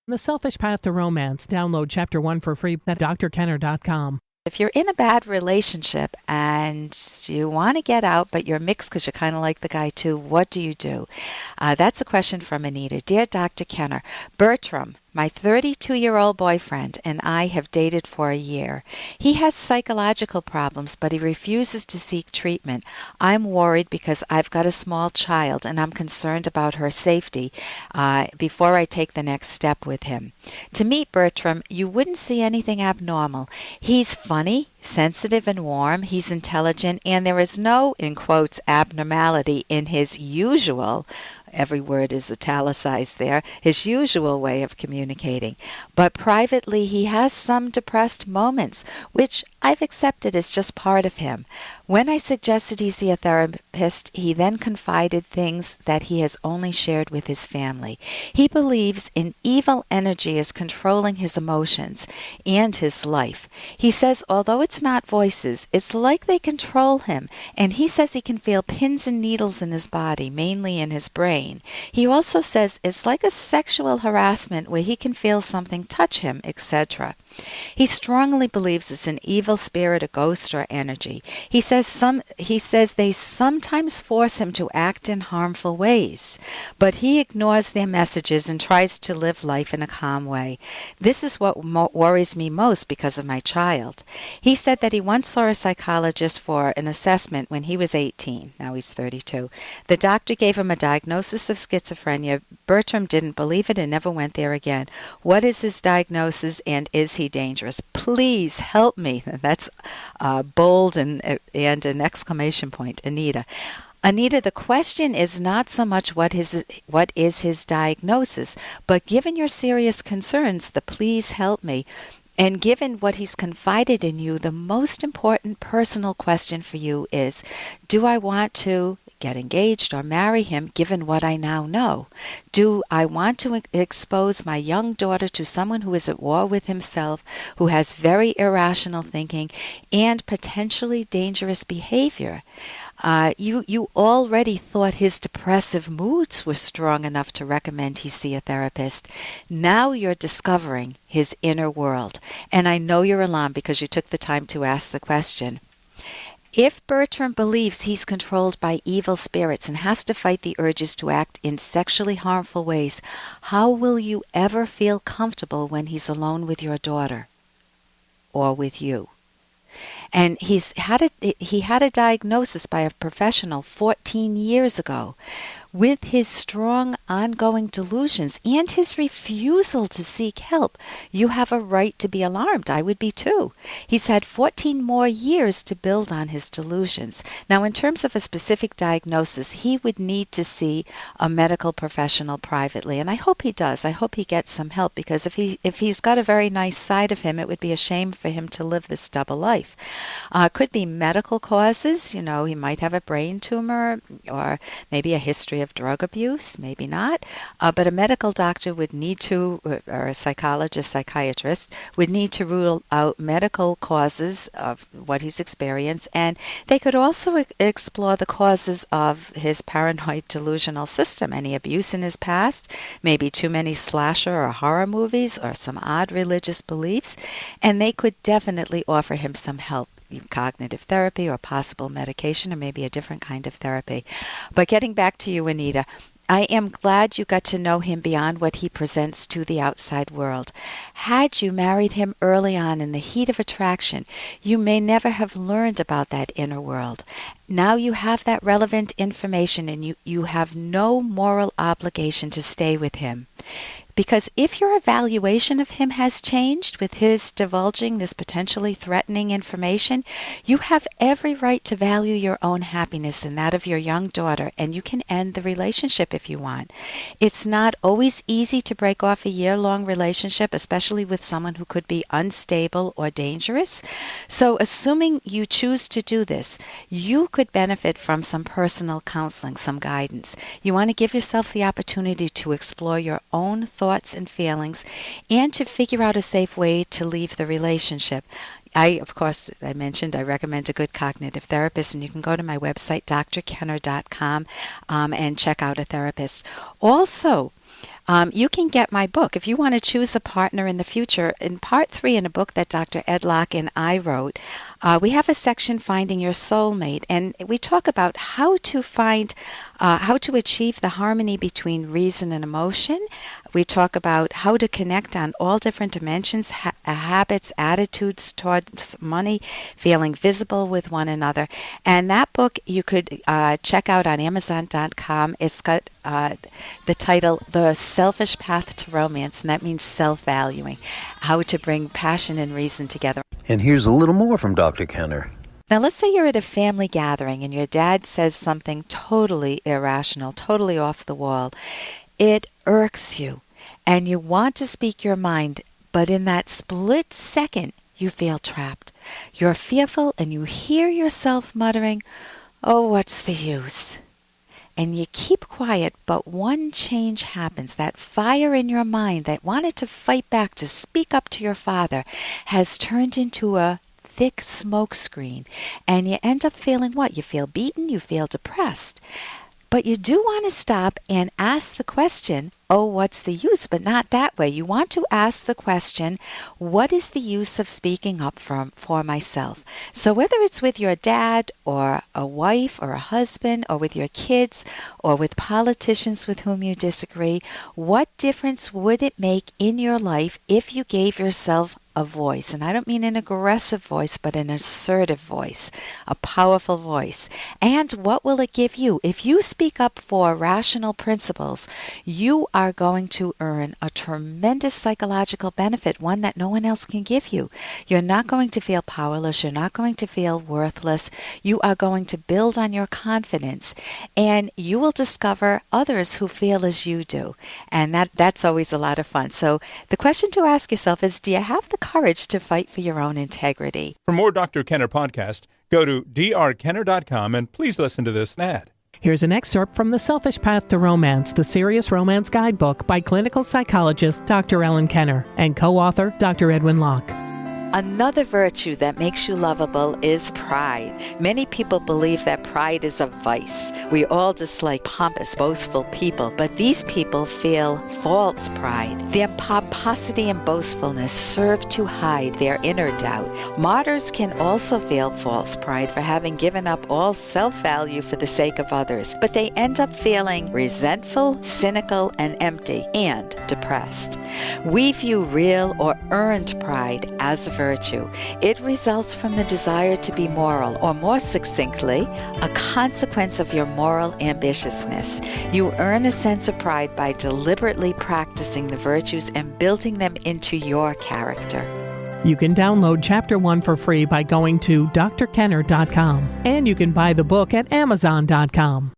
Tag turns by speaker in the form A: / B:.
A: The Selfish Path to Romance. Download Chapter 1 for free at drkenner.com.
B: If you're in a bad relationship and you want to get out, but you're mixed because you kind of like the guy too, what do you do? That's a question from Anita. Dear Dr. Kenner, Bertram, my 32-year-old boyfriend, and I have dated for a year. He has psychological problems, but he refuses to seek treatment. I'm worried because I've got a small child, and I'm concerned about her safety before I take the next step with him. To meet Bertram, you wouldn't see anything abnormal. He's funny, sensitive, and warm. He's intelligent, and there is no, in quotes, abnormality in his usual, every word is italicized there, his usual way of communicating. But privately, he has some depressed moments, which I've accepted as just part of him. When I suggested he see a therapist, he then confided things that he has only shared with his family. He believes an evil energy is controlling his emotions and his life. He says although it's not voices, it's like they control him, and he says he can feel pins and needles in his body, mainly in his brain. He also says it's like a sexual harassment where he can feel something touch him, etc. He strongly believes it's an evil spirit, a ghost, or energy. He says they sometimes force him to act in harmful ways, but he ignores their messages and tries to live life in a calm way. This is what worries me most because of my child. He said that he once saw a psychologist for an assessment when he was 18. Now he's 32. The doctor gave him a diagnosis of schizophrenia. Bertram didn't believe it and never went there again. What is his diagnosis, and is he dangerous? Please help me. That's bold and an exclamation point, Anita. Anita, the question is not so much what is his diagnosis, but given your serious concerns, the please help me, and given what he's confided in you, the most important personal question for you is, do I want to get engaged or marry him given what I now know? Do I want to expose my young daughter to someone who is at war with himself, who has very irrational thinking and potentially dangerous behavior? You already thought his depressive moods were strong enough to recommend he see a therapist. Now you're discovering his inner world. And I know you're alarmed because you took the time to ask the question. If Bertram believes he's controlled by evil spirits and has to fight the urges to act in sexually harmful ways, how will you ever feel comfortable when he's alone with your daughter or with you? And he had a diagnosis by a professional 14 years ago. With his strong ongoing delusions and his refusal to seek help, you have a right to be alarmed. I would be too. He's had 14 more years to build on his delusions. Now, in terms of a specific diagnosis, he would need to see a medical professional privately, and I hope he does. I hope he gets some help, because if he's got a very nice side of him, it would be a shame for him to live this double life. Could be medical causes. He might have a brain tumor or maybe a history of drug abuse, maybe not, but a medical doctor would need to, or a psychologist, psychiatrist, would need to rule out medical causes of what he's experienced, and they could also explore the causes of his paranoid delusional system, any abuse in his past, maybe too many slasher or horror movies, or some odd religious beliefs, and they could definitely offer him some help. Cognitive therapy or possible medication, or maybe a different kind of therapy. But getting back to you, Anita, I am glad you got to know him beyond what he presents to the outside world. Had you married him early on in the heat of attraction, you may never have learned about that inner world. Now you have that relevant information, and you have no moral obligation to stay with him. Because if your evaluation of him has changed with his divulging this potentially threatening information, you have every right to value your own happiness and that of your young daughter, and you can end the relationship if you want. It's not always easy to break off a year-long relationship, especially with someone who could be unstable or dangerous. So assuming you choose to do this, you could benefit from some personal counseling, some guidance. You want to give yourself the opportunity to explore your own thoughts and feelings, and to figure out a safe way to leave the relationship. I mentioned I recommend a good cognitive therapist, and you can go to my website, drkenner.com, and check out a therapist. Also, you can get my book. If you want to choose a partner in the future, in part 3 in a book that Dr. Ed Locke and I wrote, we have a section, Finding Your Soulmate, and we talk about how to achieve the harmony between reason and emotion. We talk about how to connect on all different dimensions, habits, attitudes towards money, feeling visible with one another. And that book you could check out on Amazon.com. It's got the title, The Selfish Path to Romance, and that means self-valuing, how to bring passion and reason together.
C: And here's a little more from Dr. Kenner.
B: Now, let's say you're at a family gathering and your dad says something totally irrational, totally off the wall. It irks you, and you want to speak your mind, but in that split second, you feel trapped. You're fearful, and you hear yourself muttering, "Oh, what's the use?" And you keep quiet, but one change happens. That fire in your mind that wanted to fight back, to speak up to your father, has turned into a thick smoke screen. And you end up feeling what? You feel beaten, you feel depressed. But you do want to stop and ask the question, oh, what's the use? But not that way. You want to ask the question, what is the use of speaking up for myself? So whether it's with your dad or a wife or a husband or with your kids or with politicians with whom you disagree, what difference would it make in your life if you gave yourself a voice? And I don't mean an aggressive voice, but an assertive voice, a powerful voice. And what will it give you? If you speak up for rational principles, you are going to earn a tremendous psychological benefit, one that no one else can give you. You're not going to feel powerless. You're not going to feel worthless. You are going to build on your confidence, and you will discover others who feel as you do. And that's always a lot of fun. So the question to ask yourself is, do you have the courage to fight for your own integrity?
D: For more Dr. Kenner podcast, go to drkenner.com and please listen to this ad.
A: Here's an excerpt from The Selfish Path to Romance, the Serious Romance Guidebook by clinical psychologist Dr. Ellen Kenner and co-author Dr. Edwin Locke.
B: Another virtue that makes you lovable is pride. Many people believe that pride is a vice. We all dislike pompous, boastful people, but these people feel false pride. Their pomposity and boastfulness serve to hide their inner doubt. Martyrs can also feel false pride for having given up all self-value for the sake of others, but they end up feeling resentful, cynical, and empty, and depressed. We view real or earned pride as a virtue. It results from the desire to be moral, or more succinctly, a consequence of your moral ambitiousness. You earn a sense of pride by deliberately practicing the virtues and building them into your character.
A: You can download Chapter 1 for free by going to drkenner.com, and you can buy the book at amazon.com.